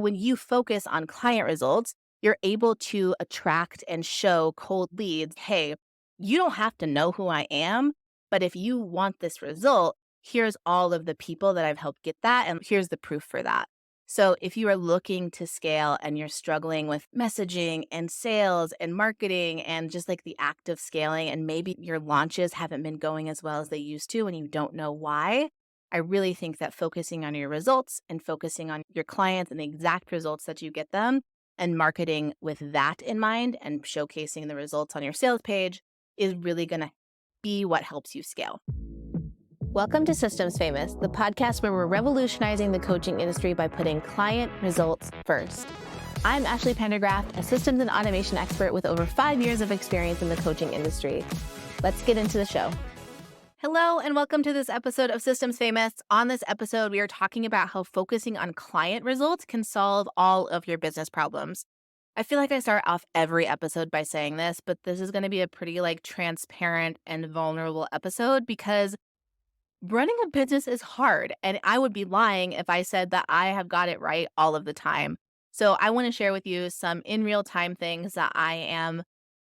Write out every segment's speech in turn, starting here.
When you focus on client results, you're able to attract and show cold leads. Hey, you don't have to know who I am, but if you want this result, here's all of the people that I've helped get that, and here's the proof for that. So if you are looking to scale and you're struggling with messaging and sales and marketing and just like the act of scaling, and maybe your launches haven't been going as well as they used to and you don't know why, I really think that focusing on your results and focusing on your clients and the exact results that you get them and marketing with that in mind and showcasing the results on your sales page is really going to be what helps you scale. Welcome to Systems Famous, the podcast where we're revolutionizing the coaching industry by putting client results first. I'm Ashley Pendergraft, a systems and automation expert with over 5 years of experience in the coaching industry. Let's get into the show. Hello, and welcome to this episode of Systems Famous. On this episode, we are talking about how focusing on client results can solve all of your business problems. I feel like I start off every episode by saying this, but this is going to be a pretty transparent and vulnerable episode because running a business is hard, and I would be lying if I said that I have got it right all of the time. So I want to share with you some in real time things that I am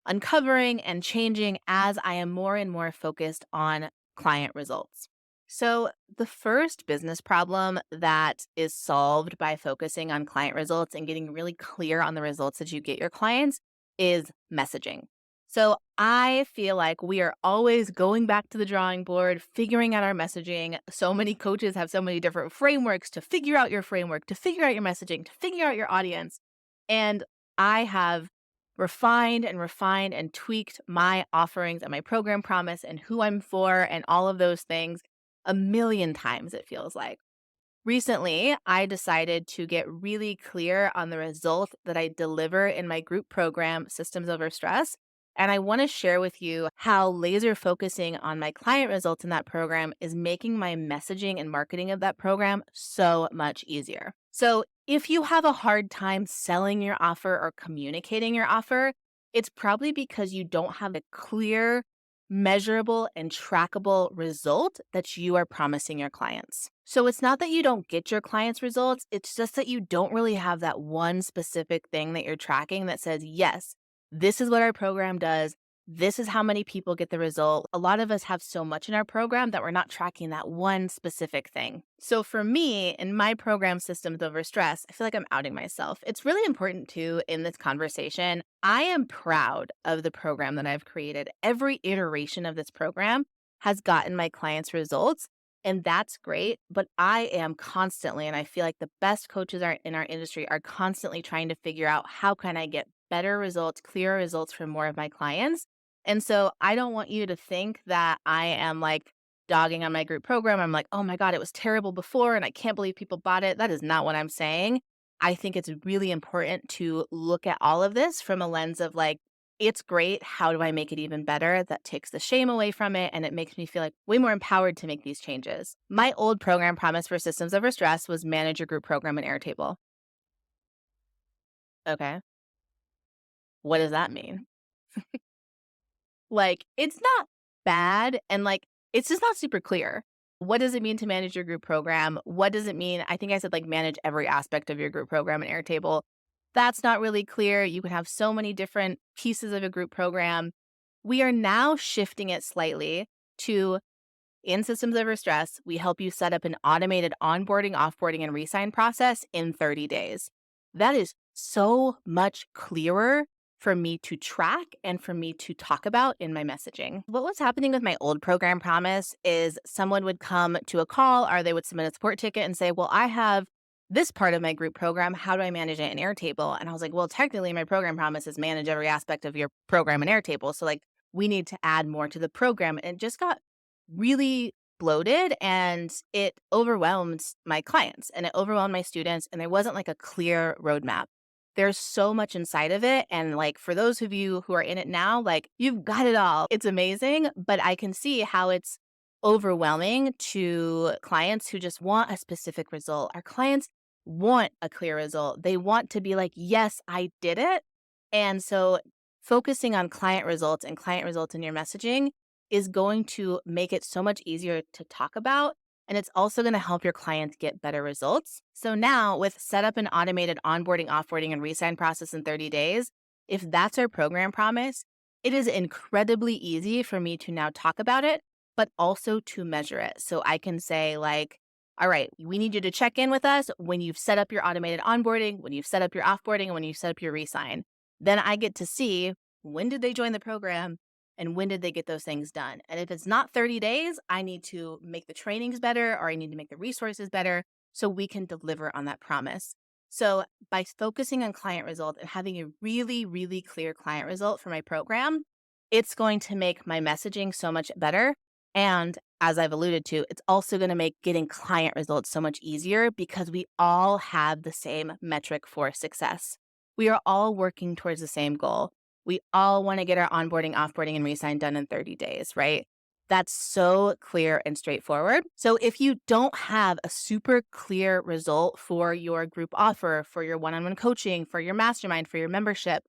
uncovering and changing as I am more and more focused on client results. So the first business problem that is solved by focusing on client results and getting really clear on the results that you get your clients is messaging. So I feel like we are always going back to the drawing board, figuring out our messaging. So many coaches have so many different frameworks to figure out your framework, to figure out your messaging, to figure out your audience. And I have refined and tweaked my offerings and my program promise and who I'm for and all of those things a million times, it feels like. Recently, I decided to get really clear on the result that I deliver in my group program, Systems Over Stress. And I want to share with you how laser focusing on my client results in that program is making my messaging and marketing of that program so much easier. So if you have a hard time selling your offer or communicating your offer, it's probably because you don't have a clear, measurable, and trackable result that you are promising your clients. So it's not that you don't get your clients' results, it's just that you don't really have that one specific thing that you're tracking that says, yes, this is what our program does. This is how many people get the result. A lot of us have so much in our program that we're not tracking that one specific thing. So for me, in my program, Systems Over Stress, I feel like I'm outing myself. It's really important too in this conversation. I am proud of the program that I've created. Every iteration of this program has gotten my clients results. And that's great, but I am constantly, and I feel like the best coaches in our industry are constantly trying to figure out how can I get better results, clearer results from more of my clients. And so I don't want you to think that I am dogging on my group program. I'm like, oh my God, it was terrible before and I can't believe people bought it. That is not what I'm saying. I think it's really important to look at all of this from a lens of it's great. How do I make it even better? That takes the shame away from it. And it makes me feel way more empowered to make these changes. My old program promise for Systems Over Stress was manage your group program in Airtable. Okay. What does that mean? It's not bad and it's just not super clear. What does it mean to manage your group program? What does it mean? I think I said manage every aspect of your group program in Airtable. That's not really clear. You can have so many different pieces of a group program. We are now shifting it slightly to in Systems Over Stress, we help you set up an automated onboarding, offboarding, and resign process in 30 days. That is so much clearer for me to track and for me to talk about in my messaging. What was happening with my old program promise is someone would come to a call or they would submit a support ticket and say, well, I have this part of my group program. How do I manage it in Airtable? And I was like, well, technically my program promise is manage every aspect of your program in Airtable. So we need to add more to the program. And it just got really bloated and it overwhelmed my clients and it overwhelmed my students. And there wasn't a clear roadmap. There's so much inside of it. And for those of you who are in it now, you've got it all. It's amazing, but I can see how it's overwhelming to clients who just want a specific result. Our clients want a clear result. They want to be yes, I did it. And so focusing on client results and client results in your messaging is going to make it so much easier to talk about And it's also going to help your clients get better results. So now, with set up an automated onboarding, offboarding, and resign process in 30 days, if that's our program promise, it is incredibly easy for me to now talk about it, but also to measure it. So I can say, like, all right, we need you to check in with us when you've set up your automated onboarding, when you've set up your offboarding, and when you've set up your resign. Then I get to see when did they join the program and when did they get those things done. And if it's not 30 days, I need to make the trainings better or I need to make the resources better so we can deliver on that promise. So by focusing on client results and having a really, really clear client result for my program, it's going to make my messaging so much better. And as I've alluded to, it's also going to make getting client results so much easier because we all have the same metric for success. We are all working towards the same goal. We all want to get our onboarding, offboarding, and resign done in 30 days, right? That's so clear and straightforward. So if you don't have a super clear result for your group offer, for your one-on-one coaching, for your mastermind, for your membership,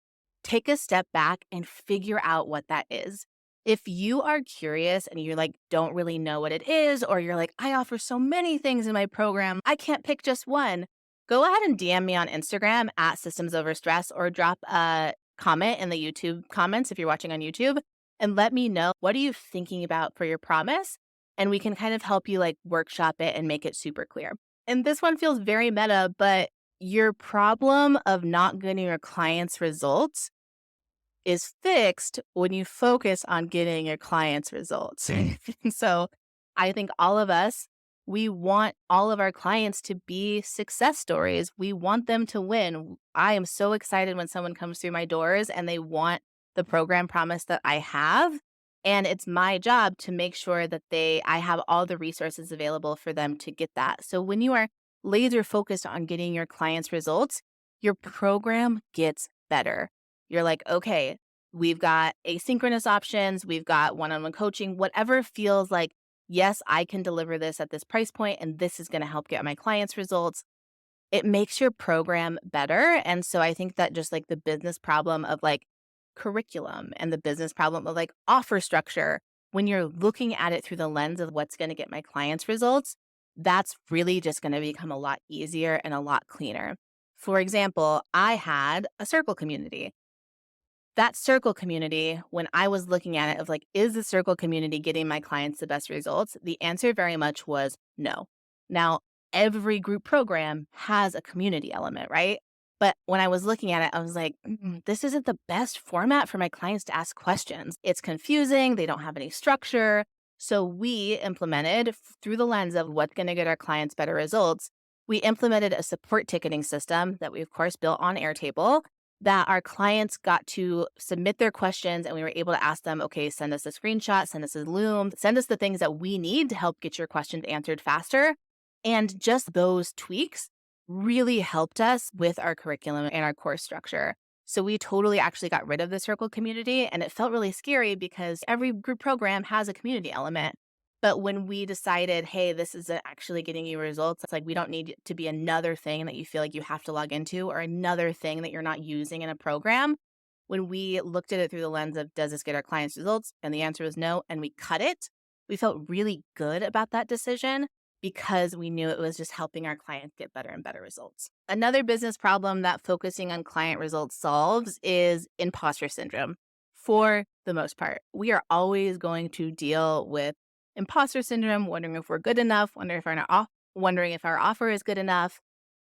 take a step back and figure out what that is. If you are curious and you like don't really know what it is, or you're like, I offer so many things in my program, I can't pick just one, go ahead and DM me on Instagram at Systems Over Stress or drop a comment in the YouTube comments if you're watching on YouTube and let me know what are you thinking about for your promise, and we can kind of help you like workshop it and make it super clear. And this one feels very meta, but your problem of not getting your clients results is fixed when you focus on getting your clients results. So I think all of us, we want all of our clients to be success stories. We want them to win. I am so excited when someone comes through my doors and they want the program promise that I have. And it's my job to make sure that I have all the resources available for them to get that. So when you are laser focused on getting your clients results, your program gets better. You're like, okay, we've got asynchronous options, we've got one-on-one coaching, whatever feels like, yes, I can deliver this at this price point, and this is going to help get my clients results. It makes your program better. And so I think that just like the business problem of like curriculum and the business problem of like offer structure, when you're looking at it through the lens of what's going to get my clients results, that's really just going to become a lot easier and a lot cleaner. For example, I had a circle community. That circle community, when I was looking at it of like, is the circle community getting my clients the best results? The answer very much was no. Now, every group program has a community element, right? But when I was looking at it, I was like, this isn't the best format for my clients to ask questions. It's confusing. They don't have any structure. So we implemented through the lens of what's going to get our clients better results. We implemented a support ticketing system that we, of course, built on Airtable that our clients got to submit their questions and we were able to ask them, okay, send us a screenshot, send us a Loom, send us the things that we need to help get your questions answered faster. And just those tweaks really helped us with our curriculum and our course structure. So we totally actually got rid of the circle community, and it felt really scary because every group program has a community element. But when we decided, hey, this is actually getting you results, it's like we don't need it to be another thing that you feel like you have to log into or another thing that you're not using in a program. When we looked at it through the lens of, does this get our clients results? And the answer was no, and we cut it. We felt really good about that decision because we knew it was just helping our clients get better and better results. Another business problem that focusing on client results solves is imposter syndrome. For the most part, we are always going to deal with imposter syndrome, wondering if we're good enough, wondering if our offer is good enough.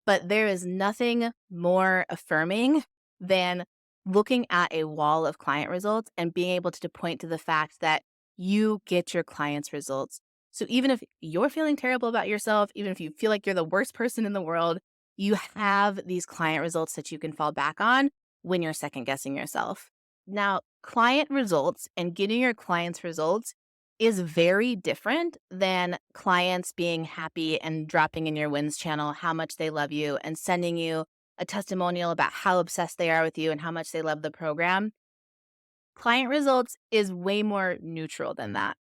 But there is nothing more affirming than looking at a wall of client results and being able to point to the fact that you get your clients' results. So even if you're feeling terrible about yourself, even if you feel like you're the worst person in the world, you have these client results that you can fall back on when you're second guessing yourself. Now, client results and getting your clients' results is very different than clients being happy and dropping in your wins channel how much they love you and sending you a testimonial about how obsessed they are with you and how much they love the program. Client results is way more neutral than that.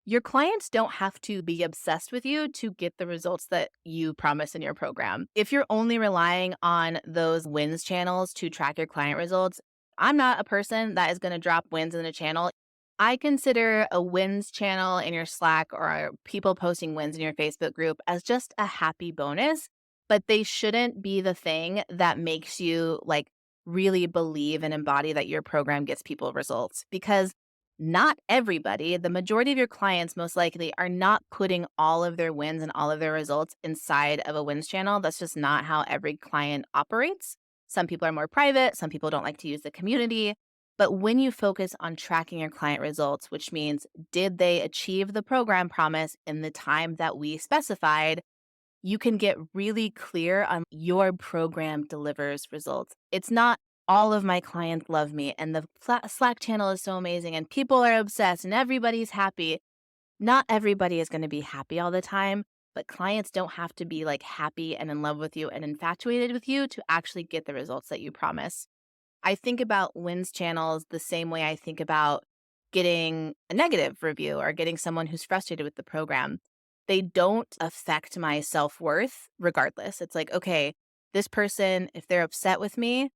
Your clients don't have to be obsessed with you to get the results that you promise in your program. If you're only relying on those wins channels to track your client results, I'm not a person that is going to drop wins in a channel I consider a wins channel in your Slack or people posting wins in your Facebook group as just a happy bonus, but they shouldn't be the thing that makes you like really believe and embody that your program gets people results because not everybody, the majority of your clients most likely are not putting all of their wins and all of their results inside of a wins channel. That's just not how every client operates. Some people are more private, some people don't like to use the community. But when you focus on tracking your client results, which means did they achieve the program promise in the time that we specified, you can get really clear on your program delivers results. It's not all of my clients love me and the Slack channel is so amazing and people are obsessed and everybody's happy. Not everybody is going to be happy all the time, but clients don't have to be like happy and in love with you and infatuated with you to actually get the results that you promise. I think about wins channels the same way I think about getting a negative review or getting someone who's frustrated with the program. They don't affect my self worth regardless. It's like, okay, this person, if they're upset with me,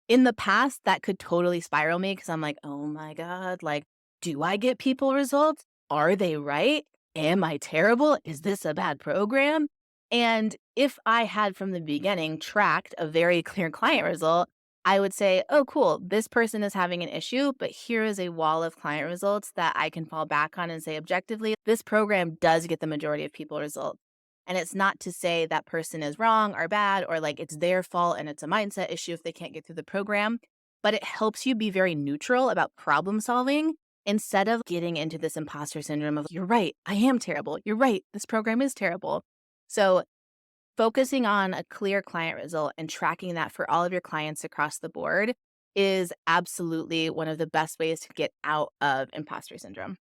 in the past, that could totally spiral me because I'm like, "Oh my god, like, do I get people results? Are they right? Am I terrible? Is this a bad program?" And if I had from the beginning tracked a very clear client result, I would say, "Oh, cool. This person is having an issue, but here is a wall of client results that I can fall back on and say objectively, this program does get the majority of people results." And it's not to say that person is wrong or bad or like it's their fault and it's a mindset issue if they can't get through the program, but it helps you be very neutral about problem solving instead of getting into this imposter syndrome of, you're right, I am terrible. You're right, this program is terrible. So, focusing on a clear client result and tracking that for all of your clients across the board is absolutely one of the best ways to get out of imposter syndrome.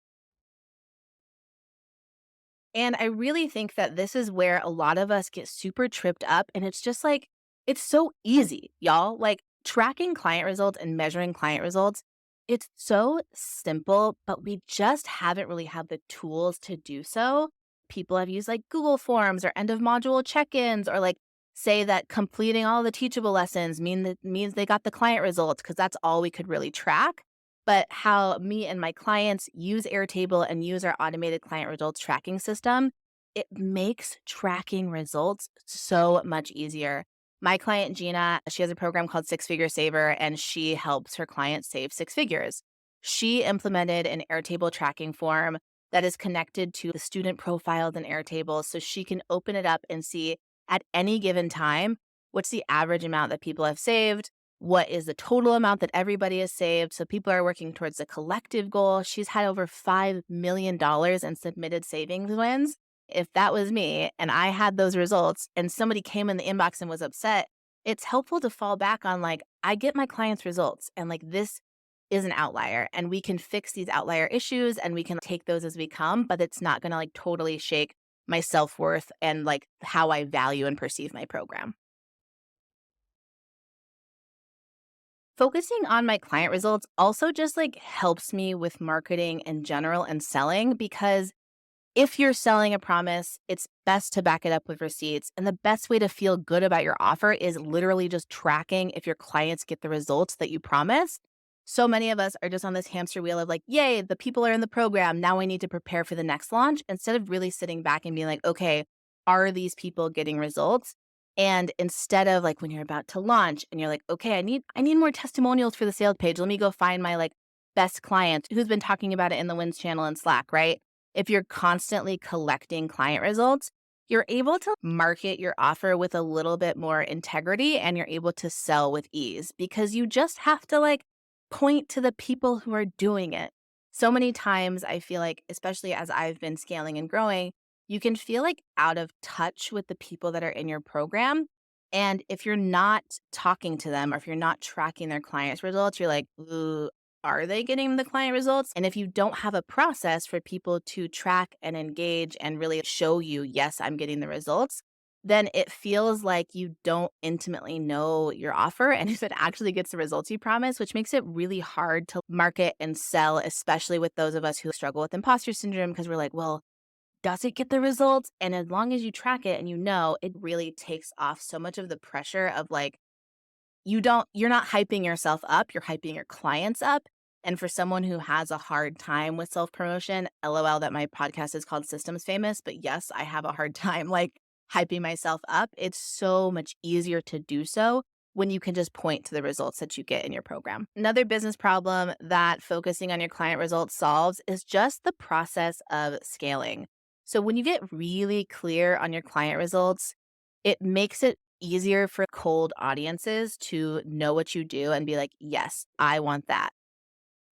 And I really think that this is where a lot of us get super tripped up. And it's just like, it's so easy, y'all. Like tracking client results and measuring client results, it's so simple, but we just haven't really had the tools to do so. People have used like Google Forms or end of module check ins or like say that completing all the teachable lessons means they got the client results because that's all we could really track. But how me and my clients use Airtable and use our automated client results tracking system, it makes tracking results so much easier. My client, Gina, she has a program called Six Figure Saver, and she helps her clients save six figures. She implemented an Airtable tracking form that is connected to the student profiles in Airtable so she can open it up and see at any given time what's the average amount that people have saved, what is the total amount that everybody has saved. So people are working towards a collective goal. She's had over $5 million in submitted savings wins. If that was me and I had those results and somebody came in the inbox and was upset, it's helpful to fall back on like, I get my clients' results and like this is an outlier and we can fix these outlier issues and we can take those as we come, but it's not going to like totally shake my self worth and like how I value and perceive my program. Focusing on my client results also just like helps me with marketing in general and selling because if you're selling a promise, it's best to back it up with receipts. And the best way to feel good about your offer is literally just tracking if your clients get the results that you promised. So many of us are just on this hamster wheel of like, yay, the people are in the program. Now I need to prepare for the next launch instead of really sitting back and being like, okay, are these people getting results? And instead of like when you're about to launch and you're like, okay, I need more testimonials for the sales page. Let me go find my like best client who's been talking about it in the wins channel in Slack, right? If you're constantly collecting client results, you're able to market your offer with a little bit more integrity and you're able to sell with ease because you just have to like point to the people who are doing it. So many times I feel like, especially as I've been scaling and growing, you can feel like out of touch with the people that are in your program. And if you're not talking to them or if you're not tracking their clients' results, you're like, ooh, are they getting the client results? And if you don't have a process for people to track and engage and really show you, yes, I'm getting the results, then it feels like you don't intimately know your offer and if it actually gets the results you promise, which makes it really hard to market and sell, especially with those of us who struggle with imposter syndrome, because we're like, well, does it get the results? And as long as you track it and you know, it really takes off so much of the pressure of like, you're not hyping yourself up, you're hyping your clients up. And for someone who has a hard time with self promotion, LOL that my podcast is called Systems Famous, but yes, I have a hard time like hyping myself up. It's so much easier to do so when you can just point to the results that you get in your program. Another business problem that focusing on your client results solves is just the process of scaling. So when you get really clear on your client results, it makes it easier for cold audiences to know what you do and be like, yes, I want that.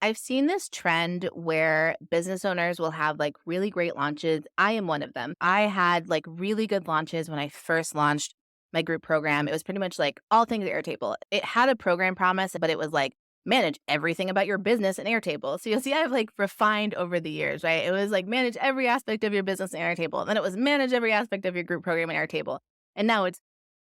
I've seen this trend where business owners will have like really great launches. I am one of them. I had like really good launches when I first launched my group program. It was pretty much like all things Airtable. It had a program promise, but it was like manage everything about your business in Airtable. So you'll see I've like refined over the years, right? It was like manage every aspect of your business in Airtable. Then it was manage every aspect of your group program in Airtable. And now it's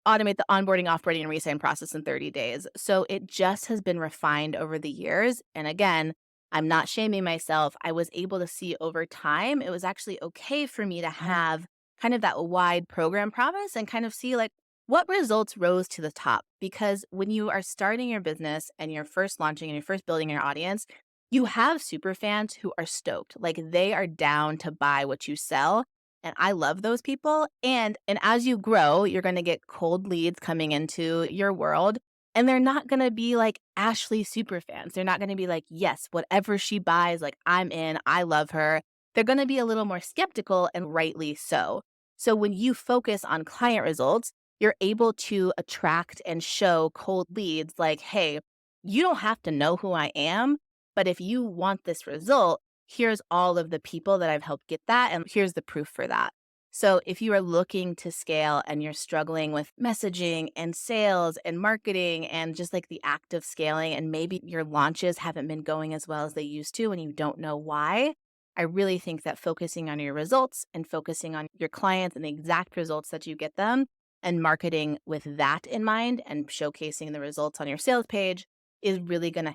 automate the onboarding, offboarding, and resign process in 30 days. So it just has been refined over the years. And again, I'm not shaming myself. I was able to see over time, it was actually okay for me to have kind of that wide program promise and kind of see like what results rose to the top. Because when you are starting your business and you're first launching and you're first building your audience, you have super fans who are stoked. Like they are down to buy what you sell. And I love those people. And as you grow, you're going to get cold leads coming into your world. And they're not going to be like Ashley super fans. They're not going to be like, yes, whatever she buys, like I'm in, I love her. They're going to be a little more skeptical and rightly so. So when you focus on client results, you're able to attract and show cold leads like, hey, you don't have to know who I am, but if you want this result, here's all of the people that I've helped get that, and here's the proof for that. So if you are looking to scale and you're struggling with messaging and sales and marketing and just like the act of scaling, and maybe your launches haven't been going as well as they used to and you don't know why, I really think that focusing on your results and focusing on your clients and the exact results that you get them and marketing with that in mind and showcasing the results on your sales page is really going to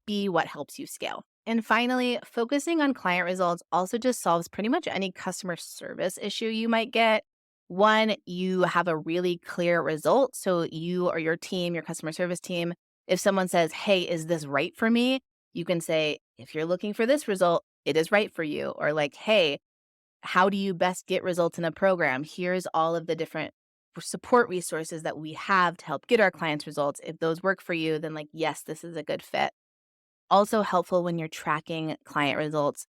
be what helps you scale. And finally, focusing on client results also just solves pretty much any customer service issue you might get. One, you have a really clear result. So you or your team, your customer service team, if someone says, hey, is this right for me? You can say, if you're looking for this result, it is right for you. Or like, hey, how do you best get results in a program? Here's all of the different support resources that we have to help get our clients results. If those work for you, then like, yes, this is a good fit. Also helpful when you're tracking client results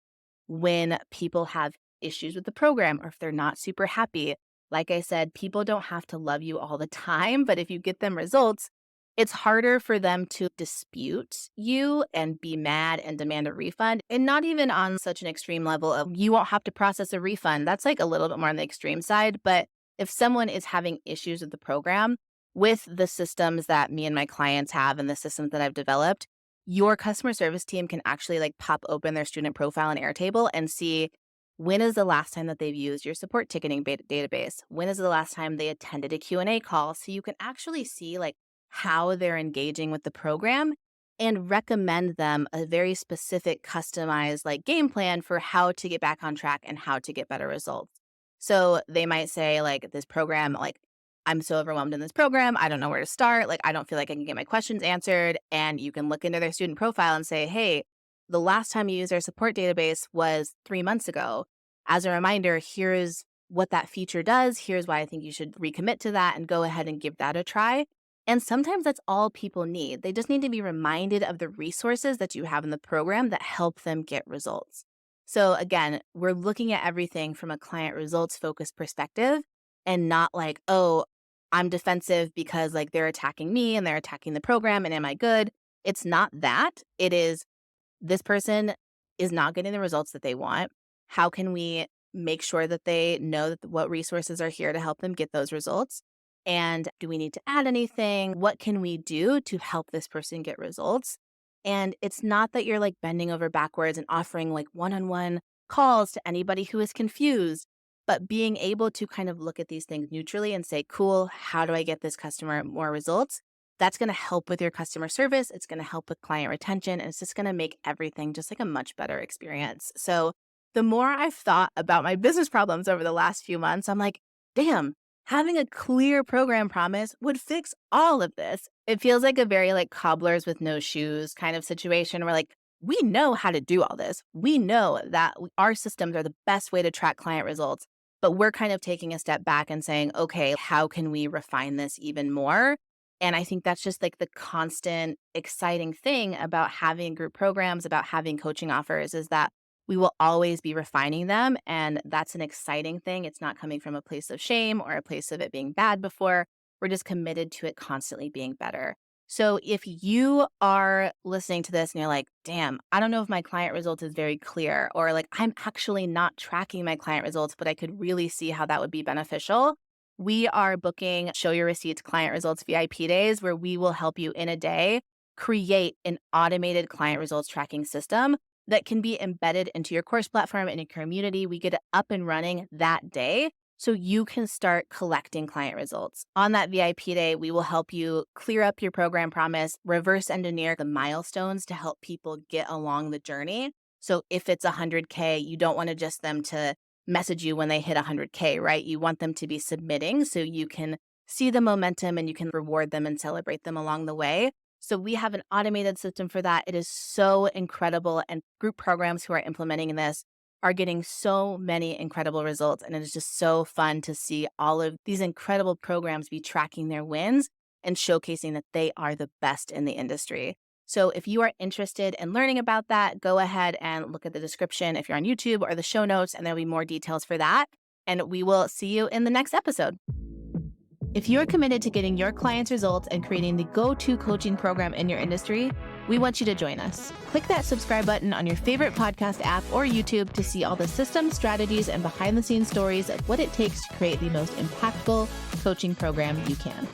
when people have issues with the program or if they're not super happy. Like I said, people don't have to love you all the time, but if you get them results, it's harder for them to dispute you and be mad and demand a refund. And not even on such an extreme level of you won't have to process a refund. That's like a little bit more on the extreme side. But if someone is having issues with the program, with the systems that me and my clients have and the systems that I've developed, your customer service team can actually like pop open their student profile in Airtable and see when is the last time that they've used your support ticketing database? When is the last time they attended a Q&A call? So you can actually see like how they're engaging with the program and recommend them a very specific customized like game plan for how to get back on track and how to get better results. So they might say like this program, like I'm so overwhelmed in this program. I don't know where to start. Like, I don't feel like I can get my questions answered. And you can look into their student profile and say, hey, the last time you used our support database was 3 months ago. As a reminder, here's what that feature does. Here's why I think you should recommit to that and go ahead and give that a try. And sometimes that's all people need. They just need to be reminded of the resources that you have in the program that help them get results. So again, we're looking at everything from a client results focused perspective and not like, oh, I'm defensive because like they're attacking me and they're attacking the program and am I good? It's not that. It is this person is not getting the results that they want. How can we make sure that they know that what resources are here to help them get those results? And do we need to add anything? What can we do to help this person get results? And it's not that you're like bending over backwards and offering like one-on-one calls to anybody who is confused, but being able to kind of look at these things neutrally and say, cool, how do I get this customer more results? That's going to help with your customer service. It's going to help with client retention. And it's just going to make everything just like a much better experience. So the more I've thought about my business problems over the last few months, I'm like, damn, having a clear program promise would fix all of this. It feels like a very like cobblers with no shoes kind of situation where like we know how to do all this. We know that our systems are the best way to track client results, but we're kind of taking a step back and saying, okay, how can we refine this even more? And I think that's just like the constant exciting thing about having group programs, about having coaching offers is that we will always be refining them. And that's an exciting thing. It's not coming from a place of shame or a place of it being bad before. We're just committed to it constantly being better. So if you are listening to this and you're like, damn, I don't know if my client results is very clear, or like I'm actually not tracking my client results, but I could really see how that would be beneficial. We are booking Show Your Receipts Client Results VIP days where we will help you in a day create an automated client results tracking system that can be embedded into your course platform and your community. We get it up and running that day so you can start collecting client results. On that VIP day, we will help you clear up your program promise, reverse engineer the milestones to help people get along the journey. So if it's 100K, you don't want to just them to message you when they hit 100K, right? You want them to be submitting so you can see the momentum and you can reward them and celebrate them along the way. So we have an automated system for that. It is so incredible. And group programs who are implementing this are getting so many incredible results. And it is just so fun to see all of these incredible programs be tracking their wins and showcasing that they are the best in the industry. So if you are interested in learning about that, go ahead and look at the description if you're on YouTube or the show notes, and there'll be more details for that. And we will see you in the next episode. If you're committed to getting your clients' results and creating the go-to coaching program in your industry, we want you to join us. Click that subscribe button on your favorite podcast app or YouTube to see all the systems, strategies, and behind-the-scenes stories of what it takes to create the most impactful coaching program you can.